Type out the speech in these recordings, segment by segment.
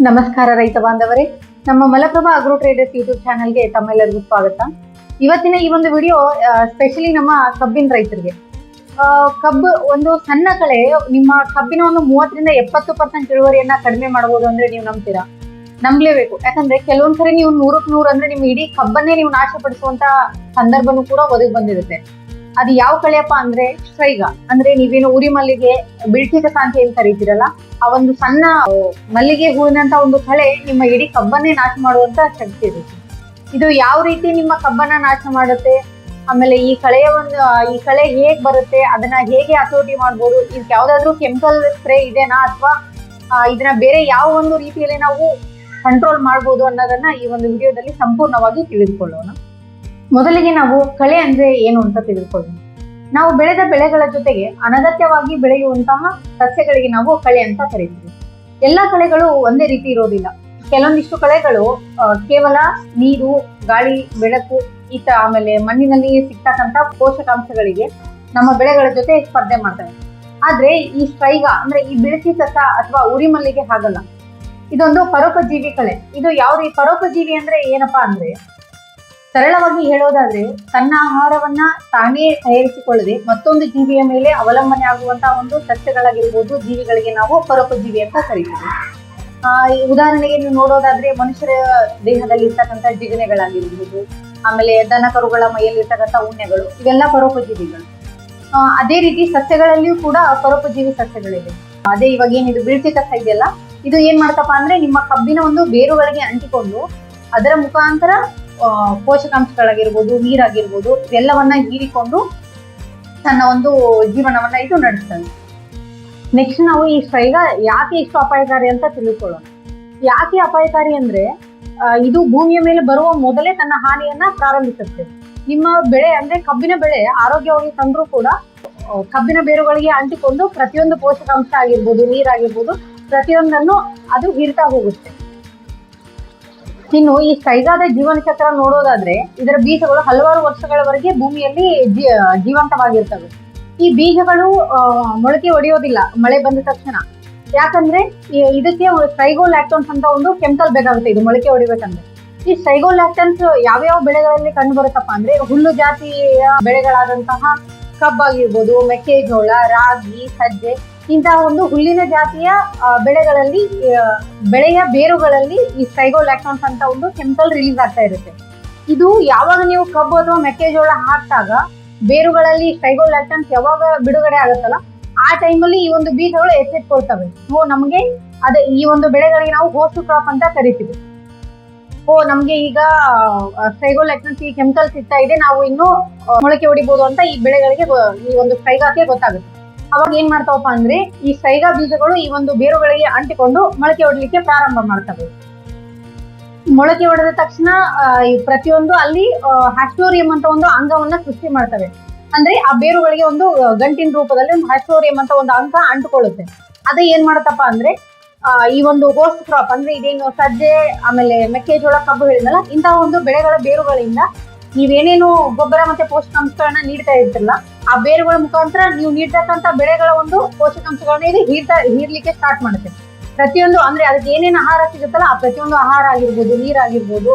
ನಮಸ್ಕಾರ ರೈತ ಬಾಂಧವರೇ, ನಮ್ಮ ಮಲಪ್ರಭಾ ಅಗ್ರೋ ಟ್ರೇಡರ್ಸ್ ಯೂಟ್ಯೂಬ್ ಚಾನೆಲ್ಗೆ ತಮ್ಮೆಲ್ಲರಿಗೂ ಸ್ವಾಗತ. ಇವತ್ತಿನ ಈ ಒಂದು ವಿಡಿಯೋ ಸ್ಪೆಷಲಿ ನಮ್ಮ ಕಬ್ಬಿನ ರೈತರಿಗೆ. ಕಬ್ಬು ಒಂದು ಸಣ್ಣ ಕಳೆ ನಿಮ್ಮ ಕಬ್ಬಿನ ಒಂದು 30-70% ಇಳುವರಿಯನ್ನ ಕಡಿಮೆ ಮಾಡಬಹುದು ಅಂದ್ರೆ ನೀವು ನಂಬ್ತೀರಾ? ನಂಬಲೇಬೇಕು. ಯಾಕಂದ್ರೆ ಕೆಲವೊಂದ್ಸರಿ ನೀವು 100ಕ್ಕೆ 100 ಅಂದ್ರೆ ನಿಮ್ ಇಡೀ ಕಬ್ಬನ್ನೇ ನೀವು ನಾಶಪಡಿಸುವಂತ ಸಂದರ್ಭನೂ ಕೂಡ ಒದಗಿ ಬಂದಿರುತ್ತೆ. ಅದು ಯಾವ ಕಳೆಯಪ್ಪ ಅಂದ್ರೆ ಸ್ಟ್ರೈಗ. ಅಂದ್ರೆ ನೀವೇನು ಉರಿ ಮಲ್ಲಿಗೆ, ಬಿಳ್ತಿ ಕಸ ಅಂತ ಏನ್ ಕರೀತೀರಲ್ಲ, ಆ ಒಂದು ಸಣ್ಣ ಮಲ್ಲಿಗೆ ಹೂವಿನಂತ ಒಂದು ಕಳೆ ನಿಮ್ಮ ಇಡೀ ಕಬ್ಬನ್ನೇ ನಾಶ ಮಾಡುವಂತ ಶಕ್ತಿ ಇರುತ್ತೆ. ಇದು ಯಾವ ರೀತಿ ನಿಮ್ಮ ಕಬ್ಬನ್ನ ನಾಶ ಮಾಡುತ್ತೆ, ಆಮೇಲೆ ಈ ಕಳೆ ಹೇಗ್ ಬರುತ್ತೆ, ಅದನ್ನ ಹೇಗೆ ಹತೋಟಿ ಮಾಡ್ಬೋದು, ಇದಕ್ಕೆ ಯಾವ್ದಾದ್ರು ಕೆಮಿಕಲ್ ಸ್ಪ್ರೇ ಇದೆನಾ ಅಥವಾ ಇದನ್ನ ಬೇರೆ ಯಾವ ಒಂದು ರೀತಿಯಲ್ಲಿ ನಾವು ಕಂಟ್ರೋಲ್ ಮಾಡ್ಬೋದು ಅನ್ನೋದನ್ನ ಈ ಒಂದು ವಿಡಿಯೋದಲ್ಲಿ ಸಂಪೂರ್ಣವಾಗಿ ತಿಳಿದುಕೊಳ್ಳೋಣ. ಮೊದಲಿಗೆ ನಾವು ಕಳೆ ಅಂದ್ರೆ ಏನು ಅಂತ ತಿಳಿದುಕೊಳ್ಳೋಣ. ನಾವು ಬೆಳೆದ ಬೆಳೆಗಳ ಜೊತೆಗೆ ಅನಗತ್ಯವಾಗಿ ಬೆಳೆಯುವಂತಹ ಸಸ್ಯಗಳಿಗೆ ನಾವು ಕಳೆ ಅಂತ ಕರೀತೀವಿ. ಎಲ್ಲಾ ಕಳೆಗಳು ಒಂದೇ ರೀತಿ ಇರೋದಿಲ್ಲ. ಕೆಲವೊಂದಿಷ್ಟು ಕಳೆಗಳು ಕೇವಲ ನೀರು, ಗಾಳಿ, ಬೆಳಕು ಆಮೇಲೆ ಮಣ್ಣಿನಲ್ಲಿ ಸಿಗ್ತಕ್ಕಂತ ಪೋಷಕಾಂಶಗಳಿಗೆ ನಮ್ಮ ಬೆಳೆಗಳ ಜೊತೆ ಸ್ಪರ್ಧೆ ಮಾಡ್ತವೆ. ಆದ್ರೆ ಈ ಸ್ಟ್ರೈಗ ಅಂದ್ರೆ ಈ ಬಿಳಿಸಿ ಕಸ ಅಥವಾ ಉರಿ ಮಲ್ಲಿಗೆ ಹಾಗಲ್ಲ. ಇದೊಂದು ಪರೋಪಜೀವಿ ಕಳೆ. ಇದು ಪರೋಪಜೀವಿ ಅಂದ್ರೆ ಏನಪ್ಪಾ ಅಂದ್ರೆ, ಸರಳವಾಗಿ ಹೇಳೋದಾದ್ರೆ ತನ್ನ ಆಹಾರವನ್ನ ತಾನೇ ತಯಾರಿಸಿಕೊಳ್ಳದೆ ಮತ್ತೊಂದು ಜೀವಿಯ ಮೇಲೆ ಅವಲಂಬನೆ ಆಗುವಂತಹ ಒಂದು ಸಸ್ಯಗಳಾಗಿರ್ಬೋದು, ಜೀವಿಗಳಿಗೆ ನಾವು ಪರೋಪಜೀವಿ ಅಂತ ಕರೀತೀವಿ. ಉದಾಹರಣೆಗೆ ನೀವು ನೋಡೋದಾದ್ರೆ ಮನುಷ್ಯರ ದೇಹದಲ್ಲಿ ಇರ್ತಕ್ಕಂಥ ಜಿಗಣೆಗಳಾಗಿರ್ಬೋದು, ಆಮೇಲೆ ದನ ಕರುಗಳ ಮೈಯಲ್ಲಿ ಇರ್ತಕ್ಕಂಥ ಉಣ್ಣೆಗಳು, ಇವೆಲ್ಲ ಪರೋಪಜೀವಿಗಳು. ಅದೇ ರೀತಿ ಸಸ್ಯಗಳಲ್ಲಿಯೂ ಕೂಡ ಪರೋಪಜೀವಿ ಸಸ್ಯಗಳಿವೆ. ಅದೇ ಇವಾಗ ಏನಿದು ಬಿಳ್ತಿ ಕಸ ಇದೆಯಲ್ಲ, ಇದು ಏನ್ ಮಾಡ್ತಪ್ಪ ಅಂದ್ರೆ ನಿಮ್ಮ ಕಬ್ಬಿನ ಒಂದು ಬೇರುಗಳಿಗೆ ಅಂಟಿಕೊಂಡು ಅದರ ಮುಖಾಂತರ ಪೋಷಕಾಂಶಗಳಾಗಿರ್ಬೋದು, ನೀರಾಗಿರ್ಬೋದು ಇವೆಲ್ಲವನ್ನ ಹೀರಿಕೊಂಡು ತನ್ನ ಒಂದು ಜೀವನವನ್ನ ಇದು ನಡೆಸ್ತದೆ. ನೆಕ್ಸ್ಟ್ ನಾವು ಈ ಸ್ಟ್ರೈಗ ಯಾಕೆ ಇಷ್ಟು ಅಪಾಯಕಾರಿ ಅಂತ ತಿಳಿದುಕೊಳ್ಳೋಣ. ಯಾಕೆ ಅಪಾಯಕಾರಿ ಅಂದ್ರೆ, ಇದು ಭೂಮಿಯ ಮೇಲೆ ಬರುವ ಮೊದಲೇ ತನ್ನ ಹಾನಿಯನ್ನ ಪ್ರಾರಂಭಿಸುತ್ತೆ. ನಿಮ್ಮ ಬೆಳೆ ಅಂದ್ರೆ ಕಬ್ಬಿನ ಬೆಳೆ ಆರೋಗ್ಯವಾಗಿ ತಂದ್ರೂ ಕೂಡ ಕಬ್ಬಿನ ಬೇರುಗಳಿಗೆ ಅಂಟಿಕೊಂಡು ಪ್ರತಿಯೊಂದು ಪೋಷಕಾಂಶ ಆಗಿರ್ಬೋದು, ನೀರಾಗಿರ್ಬೋದು ಪ್ರತಿಯೊಂದನ್ನು ಅದು ಹೀರ್ತಾ ಹೋಗುತ್ತೆ. ಇನ್ನು ಈ ಸ್ಟ್ರೈಗಾದ ಜೀವನ ಚಕ್ರ ನೋಡೋದಾದ್ರೆ, ಇದರ ಬೀಜಗಳು ಹಲವಾರು ವರ್ಷಗಳವರೆಗೆ ಭೂಮಿಯಲ್ಲಿ ಜೀವಂತವಾಗಿರ್ತವೆ. ಈ ಬೀಜಗಳು ಮೊಳಕೆ ಒಡೆಯೋದಿಲ್ಲ ಮಳೆ ಬಂದ ತಕ್ಷಣ. ಯಾಕಂದ್ರೆ ಇದಕ್ಕೆ ಸ್ಟ್ರೈಗೋಲ್ಯಾಕ್ಟೋನ್ಸ್ ಅಂತ ಒಂದು ಕೆಮಿಕಲ್ ಬೇಕಾಗುತ್ತೆ ಇದು ಮೊಳಕೆ ಹೊಡಿಬೇಕಂದ್ರೆ. ಈ ಸ್ಟ್ರೈಗೋಲ್ಯಾಕ್ಟನ್ಸ್ ಯಾವ್ಯಾವ ಬೆಳೆಗಳಲ್ಲಿ ಕಂಡು ಬರುತ್ತಪ್ಪ ಅಂದ್ರೆ, ಹುಲ್ಲು ಜಾತಿಯ ಬೆಳೆಗಳಾದಂತಹ ಕಬ್ಬಾಗಿರ್ಬೋದು, ಮೆಕ್ಕೆಜೋಳ, ರಾಗಿ, ಸಜ್ಜೆ ಇಂತಹ ಒಂದು ಹುಲ್ಲಿನ ಜಾತಿಯ ಬೆಳೆಗಳಲ್ಲಿ ಬೆಳೆಯ ಬೇರುಗಳಲ್ಲಿ ಈ ಸ್ಟ್ರೈಗೋಲ್ಯಾಕ್ಟೋನ್ಸ್ ಅಂತ ಒಂದು ಕೆಮಿಕಲ್ ರಿಲೀಸ್ ಆಗ್ತಾ ಇರುತ್ತೆ. ಇದು ಯಾವಾಗ ನೀವು ಕಬ್ಬು ಅಥವಾ ಮೆಕ್ಕೆಜೋಳ ಹಾಕಿದಾಗ ಬೇರುಗಳಲ್ಲಿ ಸ್ಟ್ರೈಗೋಲ್ಯಾಕ್ಟೋನ್ಸ್ ಯಾವಾಗ ಬಿಡುಗಡೆ ಆಗುತ್ತಲ್ಲ, ಆ ಟೈಮಲ್ಲಿ ಈ ಒಂದು ಬೀಜಗಳು ಎಚ್ಚೆತ್ಕೊಳ್ತವೆ. ನಮಗೆ ಈ ಒಂದು ಬೆಳೆಗಳಿಗೆ ನಾವು ಹೋಸ್ಟ್ ಕ್ರಾಪ್ ಅಂತ ಕರಿತೀವಿ. ನಮ್ಗೆ ಈಗ ಸ್ಟ್ರೈಗೋಲ್ಯಾಕ್ಟೋನ್ಸ್ ಈ ಕೆಮಿಕಲ್ ಸಿಗ್ತಾ ಇದೆ, ನಾವು ಇನ್ನು ಮೊಳಕೆ ಹೊಡಿಬಹುದು ಅಂತ ಈ ಬೆಳೆಗಳಿಗೆ ಈ ಒಂದು ಸ್ಟ್ರೈಗಾಕ್ಕೆ ಗೊತ್ತಾಗುತ್ತೆ. ಅವಾಗ ಏನ್ ಮಾಡ್ತಾವಪ್ಪ ಅಂದ್ರೆ, ಈ ಸ್ಟ್ರೈಗಾ ಬೀಜಗಳು ಈ ಒಂದು ಬೇರುಗಳಿಗೆ ಅಂಟಿಕೊಂಡು ಮೊಳಕೆ ಹೊಡಲಿಕ್ಕೆ ಪ್ರಾರಂಭ ಮಾಡ್ತವೆ. ಮೊಳಕೆ ಹೊಡೆದ ತಕ್ಷಣ ಪ್ರತಿಯೊಂದು ಅಲ್ಲಿ ಹ್ಯಾಸ್ಟೋರಿಯಂ ಅಂತ ಒಂದು ಅಂಗವನ್ನ ಸೃಷ್ಟಿ ಮಾಡ್ತವೆ. ಅಂದ್ರೆ ಆ ಬೇರುಗಳಿಗೆ ಒಂದು ಗಂಟಿನ ರೂಪದಲ್ಲಿ ಒಂದು ಹ್ಯಾಸ್ಟೋರಿಯಂ ಅಂತ ಒಂದು ಅಂಗ ಅಂಟುಕೊಳ್ಳುತ್ತೆ. ಅದೇ ಏನ್ ಮಾಡತ್ತಪ್ಪ ಅಂದ್ರೆ, ಈ ಒಂದು ಹೋಸ್ಟ್ ಕ್ರಾಪ್ ಅಂದ್ರೆ ಇದೇನು ಸಜ್ಜೆ, ಆಮೇಲೆ ಮೆಕ್ಕೆಜೋಳ, ಕಬ್ಬು ಹೇಳಿದ್ನಲ್ಲ, ಇಂತಹ ಒಂದು ಬೆಳೆಗಳ ಬೇರುಗಳಿಂದ ನೀವೇನೇನು ಗೊಬ್ಬರ ಮತ್ತೆ ಪೋಷಕಾಂಶಗಳನ್ನ ನೀಡ್ತಾ ಇರ್ತಿರಲ್ಲ, ಆ ಬೇರುಗಳ ಮುಖಾಂತರ ನೀವು ನೀಡ್ತಕ್ಕಂಥ ಬೆಳೆಗಳ ಒಂದು ಪೋಷಕಾಂಶಗಳನ್ನ ಇದು ಹೀರ್ಲಿಕ್ಕೆ ಸ್ಟಾರ್ಟ್ ಮಾಡುತ್ತೆ. ಪ್ರತಿಯೊಂದು ಅಂದ್ರೆ ಅದಕ್ಕೆ ಏನೇನು ಆಹಾರ ಸಿಗುತ್ತಲ್ಲ, ಆ ಪ್ರತಿಯೊಂದು ಆಹಾರ ಆಗಿರ್ಬೋದು, ನೀರಾಗಿರ್ಬೋದು,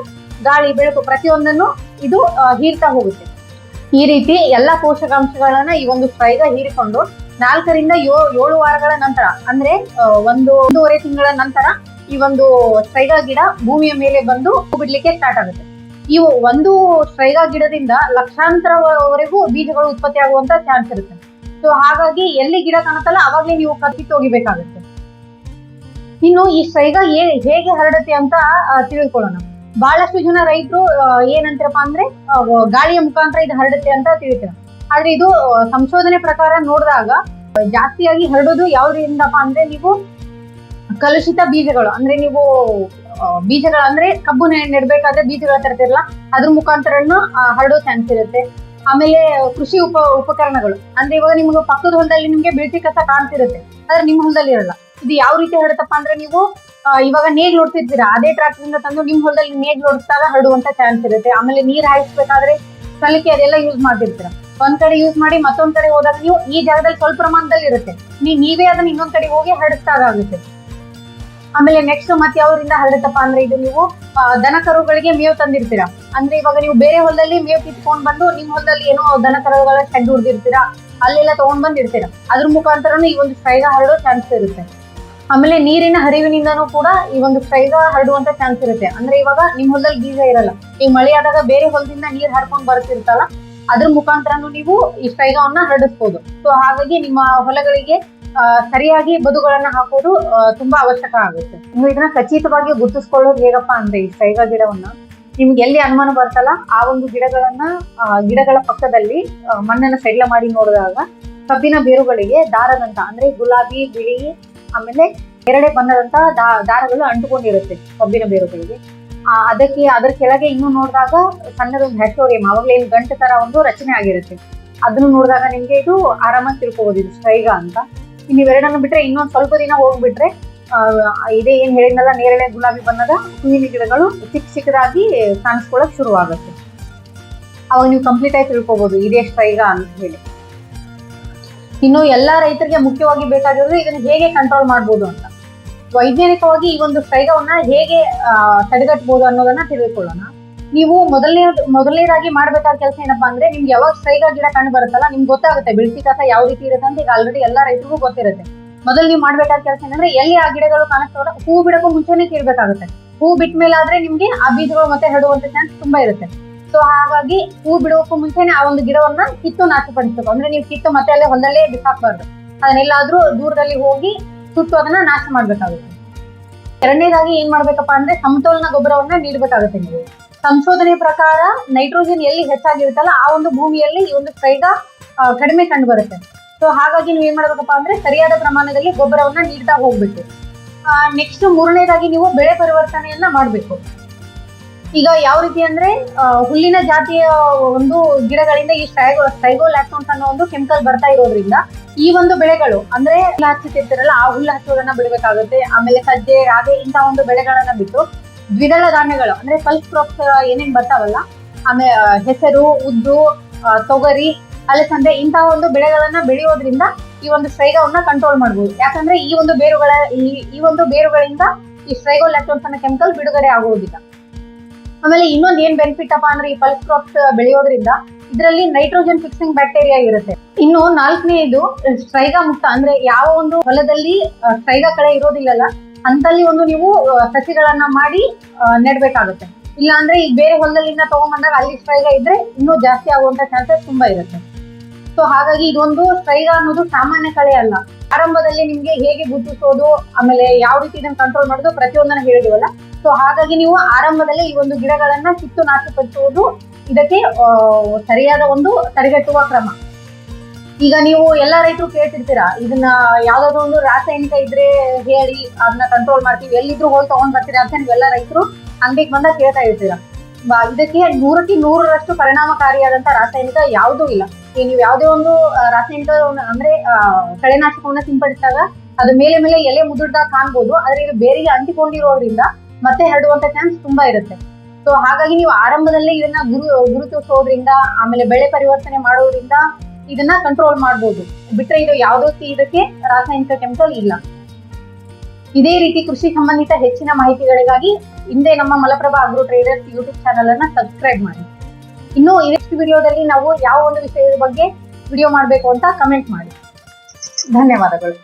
ಗಾಳಿ, ಬೆಳಕು ಪ್ರತಿಯೊಂದನ್ನು ಇದು ಹೀರ್ತಾ ಹೋಗುತ್ತೆ. ಈ ರೀತಿ ಎಲ್ಲಾ ಪೋಷಕಾಂಶಗಳನ್ನ ಈ ಒಂದು ಸ್ಟ್ರೈಗ ಹೀರಿಕೊಂಡು 4-7 ವಾರಗಳ ನಂತರ ಅಂದ್ರೆ ಒಂದೂವರೆ ತಿಂಗಳ ನಂತರ ಈ ಒಂದು ಸ್ಟ್ರೈಗ ಗಿಡ ಭೂಮಿಯ ಮೇಲೆ ಬಂದು ಬಿಡ್ಲಿಕ್ಕೆ ಸ್ಟಾರ್ಟ್ ಆಗುತ್ತೆ. ಈ ಒಂದು ಸ್ಟ್ರೈಗ ಗಿಡದಿಂದ ಲಕ್ಷಾಂತರವರೆಗೂ ಬೀಜಗಳು ಉತ್ಪತ್ತಿ ಆಗುವಂತ ಚಾನ್ಸ್ ಇರುತ್ತೆ. ಸೊ ಹಾಗಾಗಿ ಎಲ್ಲಿ ಗಿಡ ಕಾಣುತ್ತಲ್ಲ ಅವಾಗ್ಲೇ ನೀವು ಕಿತ್ತು ಹೋಗಿಬೇಕಾಗುತ್ತೆ. ಇನ್ನು ಈ ಸ್ಟ್ರೈಗ ಹೇಗೆ ಹರಡುತ್ತೆ ಅಂತ ತಿಳಿದುಕೊಳ್ಳೋಣ. ಬಹಳಷ್ಟು ಜನ ರೈತರು ಏನಂತಾರಪ್ಪ ಅಂದ್ರೆ, ಗಾಳಿಯ ಮುಖಾಂತರ ಇದು ಹರಡುತ್ತೆ ಅಂತ ತಿಳಿತಾರೆ. ಆದ್ರೆ ಇದು ಸಂಶೋಧನೆ ಪ್ರಕಾರ ನೋಡಿದಾಗ ಜಾಸ್ತಿಯಾಗಿ ಹರಡೋದು ಯಾವ್ದ್ರಿಂದಪ್ಪ ಅಂದ್ರೆ, ನೀವು ಕಲುಷಿತ ಬೀಜಗಳು ಅಂದ್ರೆ ನೀವು ಬೀಜಗಳು ಅಂದ್ರೆ ಕಬ್ಬು ನೆಡ್ಬೇಕಾದ್ರೆ ಬೀಜಗಳ ತರ್ತಿರಲ್ಲ, ಅದ್ರ ಮುಖಾಂತರನು ಹರಡೋ ಚಾನ್ಸ್ ಇರುತ್ತೆ. ಆಮೇಲೆ ಕೃಷಿ ಉಪಕರಣಗಳು ಅಂದ್ರೆ ಇವಾಗ ನಿಮ್ಗೆ ಪಕ್ಕದ ಹೊಲದಲ್ಲಿ ನಿಮ್ಗೆ ಬಿಳ್ತಿ ಕಸ ಕಾಣ್ತಿರುತ್ತೆ, ಆದ್ರೆ ನಿಮ್ಮ ಹೊಲದಲ್ಲಿ ಇರಲ್ಲ. ಇದು ಯಾವ ರೀತಿ ಹರಡುತ್ತಪ್ಪ ಅಂದ್ರೆ, ನೀವು ಇವಾಗ ನೇಗ್ಲು ಹೊಡ್ತಿರ್ತೀರಾ, ಅದೇ ಟ್ರಾಕ್ಟರ್ ಇಂದ ತಂದು ನಿಮ್ ಹೊಲದಲ್ಲಿ ನೇಗ್ಲು ಹೊಡಿಸಿದಾಗ ಹರಡುವಂತ ಚಾನ್ಸ್ ಇರುತ್ತೆ. ಆಮೇಲೆ ನೀರ್ ಹಾಯಿಸ್ಬೇಕಾದ್ರೆ ಸಲಿಕೆ ಅದೆಲ್ಲ ಯೂಸ್ ಮಾಡ್ತಿರ್ತೀರಾ, ಒಂದ್ ಕಡೆ ಯೂಸ್ ಮಾಡಿ ಮತ್ತೊಂದ್ ಕಡೆ ಹೋದಾಗ ನೀವು ಈ ಜಾಗದಲ್ಲಿ ಸ್ವಲ್ಪ ಪ್ರಮಾಣದಲ್ಲಿ ಇರುತ್ತೆ, ನೀವೇ ಅದನ್ನ ಇನ್ನೊಂದ್ ಕಡೆ ಹೋಗಿ ಹರಡಿಸ್ದಾಗ ಆಗುತ್ತೆ. ಆಮೇಲೆ ನೆಕ್ಸ್ಟ್ ಮತ್ತೆ ಯಾವ್ದ್ರಿಂದ ಹರಡುತ್ತಪ್ಪ ಅಂದ್ರೆ ಇದು ನೀವು ದನ ಕರುಗಳಿಗೆ ಮೇವು ತಂದಿರ್ತೀರಾ. ಅಂದ್ರೆ ಇವಾಗ ನೀವು ಬೇರೆ ಹೊಲದಲ್ಲಿ ಮೇವು ಕಿತ್ಕೊಂಡ್ ಬಂದು ನಿಮ್ ಹೊಲದಲ್ಲಿ ಏನೋ ದನ ಕರುಗಳ ಶೆಡ್ ಹೊಡೆದಿರ್ತೀರಾ, ಅಲ್ಲೆಲ್ಲ ತಗೊಂಡ್ ಬಂದ್ ಇಡ್ತೀರಾ. ಅದ್ರ ಮುಖಾಂತರನು ಈ ಒಂದು ಸ್ಟ್ರೈಗ ಹರಡೋ ಚಾನ್ಸ್ ಇರುತ್ತೆ. ಆಮೇಲೆ ನೀರಿನ ಹರಿವಿನಿಂದನೂ ಕೂಡ ಈ ಒಂದು ಸ್ಟ್ರೈಗ ಹರಡುವಂತ ಚಾನ್ಸ್ ಇರುತ್ತೆ. ಅಂದ್ರೆ ಇವಾಗ ನಿಮ್ ಹೊಲದಲ್ಲಿ ಬೀಜ ಇರಲ್ಲ, ಈಗ ಮಳೆ ಆದಾಗ ಬೇರೆ ಹೊಲದಿಂದ ನೀರ್ ಹರ್ಕೊಂಡ್ ಬರ್ತಿರ್ತಲ್ಲ, ಅದ್ರ ಮುಖಾಂತರನು ನೀವು ಈ ಸ್ಟ್ರೈಗವನ್ನ ಹರಡಿಸ್ಬೋದು. ಸೊ ಹಾಗಾಗಿ ನಿಮ್ಮ ಹೊಲಗಳಿಗೆ ಸರಿಯಾಗಿ ಬದುಗಳನ್ನ ಹಾಕೋದು ತುಂಬಾ ಅವಶ್ಯಕ ಆಗುತ್ತೆ. ನೀವು ಇದನ್ನ ಖಚಿತವಾಗಿ ಗುರುತಿಸ್ಕೊಳ್ಳೋದು ಹೇಗಪ್ಪ ಅಂದ್ರೆ ಈ ಸ್ಟ್ರೈಗ ಗಿಡವನ್ನ ನಿಮ್ಗೆ ಎಲ್ಲಿ ಅನುಮಾನ ಬರ್ತಲ್ಲ ಆ ಒಂದು ಗಿಡಗಳ ಪಕ್ಕದಲ್ಲಿ ಮಣ್ಣನ್ನ ಸಡಿಲ ಮಾಡಿ ನೋಡಿದಾಗ ಕಬ್ಬಿನ ಬೇರುಗಳಿಗೆ ದಾರದಂತ ಅಂದ್ರೆ ಗುಲಾಬಿ, ಬಿಳಿ, ಆಮೇಲೆ ಎರಡೇ ಬಣ್ಣದಂತ ದಾರಗಳು ಅಂಟುಕೊಂಡಿರುತ್ತೆ ಕಬ್ಬಿನ ಬೇರುಗಳಿಗೆ. ಅದ್ರ ಕೆಳಗೆ ಇನ್ನು ನೋಡಿದಾಗ ಸಣ್ಣದೊಂದು ಹ್ಯಾಸ್ಟೋರಿಯಂ, ಅವಾಗಲೇ ಏನು ಗಂಟು ತರ ಒಂದು ರಚನೆ ಆಗಿರುತ್ತೆ. ಅದನ್ನು ನೋಡಿದಾಗ ನಿಮ್ಗೆ ಇದು ಆರಾಮಾಗಿ ತಿಳ್ಕೊಬಹುದು ಇದು ಸ್ಟ್ರೈಗ ಅಂತ. ನೀವೆರಡನ್ನು ಬಿಟ್ರೆ ಇನ್ನೊಂದು ಸ್ವಲ್ಪ ದಿನ ಹೋಗ್ಬಿಟ್ರೆ ಇದೇ ಏನ್ ಹೇಳಿದ್ನಲ್ಲ ನೇರಳೆ ಗುಲಾಬಿ ಬಣ್ಣದ ಹೂವಿನ ಗಿಡಗಳು ಚಿಕ್ಕದಾಗಿ ಕಾಣಿಸ್ಕೊಳ್ಳಕ್ ಶುರುವಾಗುತ್ತೆ. ಅವಾಗ ನೀವು ಕಂಪ್ಲೀಟ್ ಆಗಿ ತಿಳ್ಕೊಬಹುದು ಇದೇ ಸ್ಟ್ರೈಗ ಅಂತ ಹೇಳಿ. ಇನ್ನು ಎಲ್ಲಾ ರೈತರಿಗೆ ಮುಖ್ಯವಾಗಿ ಬೇಕಾಗಿರೋದು ಇದನ್ನ ಹೇಗೆ ಕಂಟ್ರೋಲ್ ಮಾಡ್ಬೋದು ಅಂತ. ವೈಜ್ಞಾನಿಕವಾಗಿ ಈ ಒಂದು ಸ್ಟ್ರೈಗವನ್ನ ಹೇಗೆ ತಡೆಗಟ್ಟಬಹುದು ಅನ್ನೋದನ್ನ ತಿಳಿದುಕೊಳ್ಳೋಣ. ನೀವು ಮೊದಲನೇದಾಗಿ ಮಾಡ್ಬೇಕಾದ ಕೆಲಸ ಏನಪ್ಪಾ ಅಂದ್ರೆ ನಿಮ್ಗೆ ಯಾವಾಗ ಸ್ಟ್ರೈಗ ಗಿಡ ಕಂಡು ಬರುತ್ತಲ್ಲ ನಿಮ್ಗೆ ಗೊತ್ತಾಗುತ್ತೆ ಬೆಳ್ಸಿ ಕಸ ಯಾವ ರೀತಿ ಇರುತ್ತೆ ಅಂತ. ಈಗ ಆಲ್ರೆಡಿ ಎಲ್ಲಾ ರೈತರಿಗೂ ಗೊತ್ತಿರುತ್ತೆ. ಮೊದಲು ನೀವು ಮಾಡ್ಬೇಕಾದ ಕೆಲಸ ಏನಂದ್ರೆ ಎಲ್ಲಿ ಆ ಗಿಡಗಳು ಕಾಣಿಸ್ತಾವಲ್ಲ ಹೂ ಬಿಡಕ್ಕೂ ಮುಂಚೆನೆ ಕೀಳ್ಬೇಕಾಗುತ್ತೆ. ಹೂ ಬಿಟ್ಟ ಮೇಲೆ ಆದ್ರೆ ನಿಮ್ಗೆ ಆ ಬೀಜಗಳು ಮತ್ತೆ ಹರಡುವಂತ ಚಾನ್ಸ್ ತುಂಬಾ ಇರುತ್ತೆ. ಸೊ ಹಾಗಾಗಿ ಹೂ ಬಿಡೋಕ್ಕೂ ಮುಂಚೆನೆ ಆ ಒಂದು ಗಿಡವನ್ನ ಕಿತ್ತು ನಾಶಪಡಿಸಬೇಕು. ಅಂದ್ರೆ ನೀವು ಕಿತ್ತು ಮತ್ತೆ ಅಲ್ಲೇ ಹೊಲದಲ್ಲೇ ಬಿಸಾಕ್ಬಾರ್ದು, ಅದನ್ನೆಲ್ಲಾದ್ರೂ ದೂರದಲ್ಲಿ ಹೋಗಿ ಸುಟ್ಟು ಅದನ್ನ ನಾಶ ಮಾಡ್ಬೇಕಾಗುತ್ತೆ. ಎರಡನೇದಾಗಿ ಏನ್ ಮಾಡ್ಬೇಕಪ್ಪ ಅಂದ್ರೆ ಸಮತೋಲನ ಗೊಬ್ಬರವನ್ನ ನೀಡಬೇಕಾಗುತ್ತೆ. ನೀವು ಸಂಶೋಧನೆ ಪ್ರಕಾರ ನೈಟ್ರೋಜನ್ ಎಲ್ಲಿ ಹೆಚ್ಚಾಗಿರುತ್ತಲ್ಲ ಆ ಒಂದು ಭೂಮಿಯಲ್ಲಿ ಈ ಒಂದು ಸ್ಟ್ರೈಗ ಕಡಿಮೆ ಕಂಡು ಬರುತ್ತೆ. ಸೊ ಹಾಗಾಗಿ ನೀವು ಏನ್ ಮಾಡ್ಬೇಕಪ್ಪ ಅಂದ್ರೆ ಸರಿಯಾದ ಪ್ರಮಾಣದಲ್ಲಿ ಗೊಬ್ಬರವನ್ನ ನೀಡ್ತಾ ಹೋಗ್ಬೇಕು. ನೆಕ್ಸ್ಟ್ ಮೂರನೇದಾಗಿ ನೀವು ಬೆಳೆ ಪರಿವರ್ತನೆಯನ್ನ ಮಾಡ್ಬೇಕು. ಈಗ ಯಾವ ರೀತಿ ಅಂದ್ರೆ ಹುಲ್ಲಿನ ಜಾತಿಯ ಒಂದು ಗಿಡಗಳಿಂದ ಈ ಸ್ಟ್ರೈಗೋಲ್ಯಾಕ್ಟೋನ್ಸ್ ಅನ್ನೋ ಒಂದು ಕೆಮಿಕಲ್ ಬರ್ತಾ ಇರೋದ್ರಿಂದ ಈ ಒಂದು ಬೆಳೆಗಳು ಅಂದ್ರೆ ಹುಲ್ಲು ಹಚ್ಚುತ್ತಿರ್ತಾರಲ್ಲ ಆ ಹುಲ್ಲು ಹಚ್ಚೋದನ್ನ ಬಿಡಬೇಕಾಗುತ್ತೆ. ಆಮೇಲೆ ಸಜ್ಜೆ, ರಾಗಿ ಇಂತಹ ಒಂದು ಬೆಳೆಗಳನ್ನ ಬಿಟ್ಟು ದ್ವಿದಳ ಧಾನ್ಯಗಳು ಅಂದ್ರೆ ಪಲ್ಸ್ ಕ್ರಾಪ್ಸ್ ಏನೇನ್ ಬರ್ತಾವಲ್ಲ, ಆಮೇಲೆ ಹೆಸರು, ಉದ್ದು, ತೊಗರಿ, ಅಲಸಂದೆ ಇಂತಹ ಒಂದು ಬೆಳೆಗಳನ್ನ ಬೆಳೆಯೋದ್ರಿಂದ ಈ ಒಂದು ಸ್ಟ್ರೈಗವನ್ನ ಕಂಟ್ರೋಲ್ ಮಾಡಬಹುದು. ಯಾಕಂದ್ರೆ ಈ ಒಂದು ಬೇರುಗಳಿಂದ ಈ ಸ್ಟ್ರೈಗೋಲ್ಯಾಕ್ಟೋನ್ಸ್ ಅನ್ನೋ ಕೆಮಿಕಲ್ ಬಿಡುಗಡೆ ಆಗುವುದಿಲ್ಲ. ಆಮೇಲೆ ಇನ್ನೊಂದು ಏನ್ ಬೆನಿಫಿಟ್ ಅಪ್ಪ ಅಂದ್ರೆ ಈ ಪಲ್ಸ್ ಕ್ರಾಪ್ಸ್ ಬೆಳೆಯೋದ್ರಿಂದ ಇದರಲ್ಲಿ ನೈಟ್ರೋಜನ್ ಫಿಕ್ಸಿಂಗ್ ಬ್ಯಾಕ್ಟೀರಿಯಾ ಇರುತ್ತೆ. ಇನ್ನು ನಾಲ್ಕನೇದು ಸ್ಟ್ರೈಗ ಮುಕ್ತ ಅಂದ್ರೆ ಯಾವ ಒಂದು ಹೊಲದಲ್ಲಿ ಸ್ಟ್ರೈಗ ಕಳೆ ಇರೋದಿಲ್ಲಲ್ಲ ಅಂತಲ್ಲಿ ಒಂದು ನೀವು ಸಸಿಗಳನ್ನ ಮಾಡಿ ನೆಡ್ಬೇಕಾಗುತ್ತೆ. ಇಲ್ಲ ಅಂದ್ರೆ ಈಗ ಬೇರೆ ಹೊಲದಲ್ಲಿಂದ ತಗೊಂಡ್ಬಂದಾಗ ಅಲ್ಲಿ ಸ್ಟ್ರೈಗ ಇದ್ರೆ ಇನ್ನೂ ಜಾಸ್ತಿ ಆಗುವಂತ ಚಾನ್ಸಸ್ ತುಂಬಾ ಇರುತ್ತೆ. ಸೊ ಹಾಗಾಗಿ ಇದೊಂದು ಸ್ಟ್ರೈಗ ಅನ್ನೋದು ಸಾಮಾನ್ಯ ಕಳೆ ಅಲ್ಲ. ಆರಂಭದಲ್ಲಿ ನಿಮ್ಗೆ ಹೇಗೆ ಗುರುತಿಸೋದು, ಆಮೇಲೆ ಯಾವ ರೀತಿ ಇದನ್ನ ಕಂಟ್ರೋಲ್ ಮಾಡೋದು ಪ್ರತಿಯೊಂದನ್ನ ಹೇಳಿದೀವಲ್ಲ. ಸೊ ಹಾಗಾಗಿ ನೀವು ಆರಂಭದಲ್ಲಿ ಈ ಒಂದು ಗಿಡಗಳನ್ನ ಕಿತ್ತು ನಾಶಪಡಿಸುವುದು ಇದಕ್ಕೆ ಸರಿಯಾದ ಒಂದು ತಡೆಗಟ್ಟುವ ಕ್ರಮ. ಈಗ ನೀವು ಎಲ್ಲಾ ರೈತರು ಕೇಳ್ತಿರ್ತೀರಾ ಇದನ್ನ ಯಾವ್ದಾದ್ರು ಒಂದು ರಾಸಾಯನಿಕ ಇದ್ರೆ ಹೇಳಿ ಅದನ್ನ ಕಂಟ್ರೋಲ್ ಮಾಡ್ತೀವಿ, ಎಲ್ಲಿದ್ರು ಹೋಗಿ ತಗೊಂಡ್ ಬರ್ತೀರಾ ಅಂತ ನೀವೆಲ್ಲ ರೈತರು ಅಂಗಡಿಗೆ ಬಂದಾಗ ಕೇಳ್ತಾ ಇರ್ತೀರಾ. ಇದಕ್ಕೆ 100ಕ್ಕೆ 100ರಷ್ಟು ಪರಿಣಾಮಕಾರಿಯಾದಂತ ರಾಸಾಯನಿಕ ಯಾವುದೂ ಇಲ್ಲ. ನೀವು ಯಾವುದೇ ಒಂದು ರಾಸಾಯನಿಕ ಅಂದ್ರೆ ಕಳೆನಾಶಕವನ್ನ ಸಿಂಪಡಿಸಿದಾಗ ಅದ್ರ ಮೇಲೆ ಎಲೆ ಮುದುರ್ದಾಗ ಕಾಣ್ಬೋದು, ಆದ್ರೆ ಇದು ಬೇರೆಗೆ ಅಂಟಿಕೊಂಡಿರೋದ್ರಿಂದ ಮತ್ತೆ ಹರಡುವಂತ ಚಾನ್ಸ್ ತುಂಬಾ ಇರುತ್ತೆ. ಸೊ ಹಾಗಾಗಿ ನೀವು ಆರಂಭದಲ್ಲೇ ಇದನ್ನ ಗುರುತಿಸೋದ್ರಿಂದ ಆಮೇಲೆ ಬೆಳೆ ಪರಿವರ್ತನೆ ಮಾಡೋದ್ರಿಂದ ಇದನ್ನ ಕಂಟ್ರೋಲ್ ಮಾಡ್ಬೋದು. ಬಿಟ್ರೆ ಇದು ಯಾವುದೇ ಇದಕ್ಕೆ ರಾಸಾಯನಿಕ ಕೆಮಿಕಲ್ ಇಲ್ಲ. ಇದೇ ರೀತಿ ಕೃಷಿ ಸಂಬಂಧಿತ ಹೆಚ್ಚಿನ ಮಾಹಿತಿಗಳಿಗಾಗಿ ಹಿಂದೆ ನಮ್ಮ Malaprabha agro traders YouTube channel ಅನ್ನ ಸಬ್ಸ್ಕ್ರೈಬ್ ಮಾಡಿ. ಇನ್ನು ನೆಕ್ಸ್ಟ್ ವಿಡಿಯೋದಲ್ಲಿ ನಾವು ಯಾವ ಒಂದು ವಿಷಯದ ಬಗ್ಗೆ ವಿಡಿಯೋ ಮಾಡಬೇಕು ಅಂತ ಕಮೆಂಟ್ ಮಾಡಿ. ಧನ್ಯವಾದಗಳು.